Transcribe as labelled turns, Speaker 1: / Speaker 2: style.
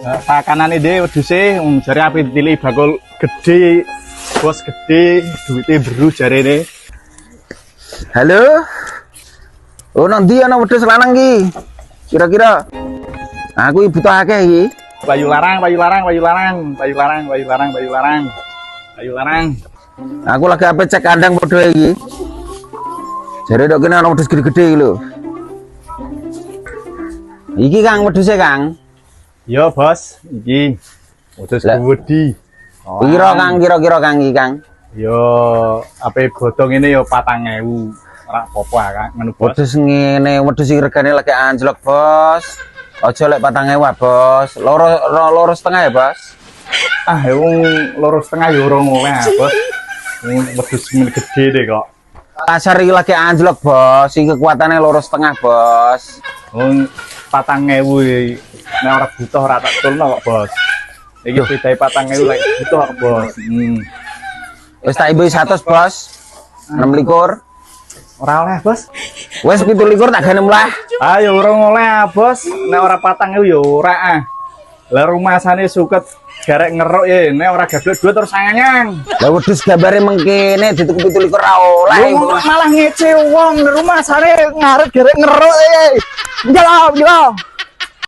Speaker 1: Pakanan ide wedhuse jare ape ditili bakul gede, bos gede, duite beru jarene.
Speaker 2: Halo. Oh nanti ana wedhus lanang ki. Kira-kira aku butuh akeh iki.
Speaker 1: Bayu larang.
Speaker 2: Aku lagi ape cek kandang padha iki. Jare dok kene ana wedhus gede-gede iki lho. Iki Kang wedhuse Kang.
Speaker 1: Yo bos, iki wedhus gede.
Speaker 2: Piro Kang kira-kira Kang iki Kang?
Speaker 1: Yo ape bodong ini yo 4.000. Ora apa-apa Kang, ngono bos.
Speaker 2: Wedhus ngene, wedhus iki regane lagi anjlok, Bos. Aja lek 4.000, Bos. Loro setengah ya, Bos.
Speaker 1: Ah, wong 2,5 yo ora oleh, Bos. Wedhus gede deh kok.
Speaker 2: Pasar iki lagi anjlok, Bos. Iki kekuatane 2,5, Bos.
Speaker 1: Wong 4.000 iki nek ora butuh ora tak tulno kok, Bos. Iki bedae 4.000 lek butuh kok, Bos.
Speaker 2: Wis tak ibu 100, Bos. 26.
Speaker 1: Ora oleh, Bos.
Speaker 2: Wis 27 tak ganem lah.
Speaker 1: Ayo ora oleh, Bos. Nek ora 4.000 yo ora ah. Lah rumasane suket garek ngeruk ya, nek ora gablek duit terus sanganyang.
Speaker 2: Lah wedhus gambare mengkene dituku 27 ora oleh.
Speaker 1: Malah ngece wong rumasane ngarep garek ngeruk ya. Njalo.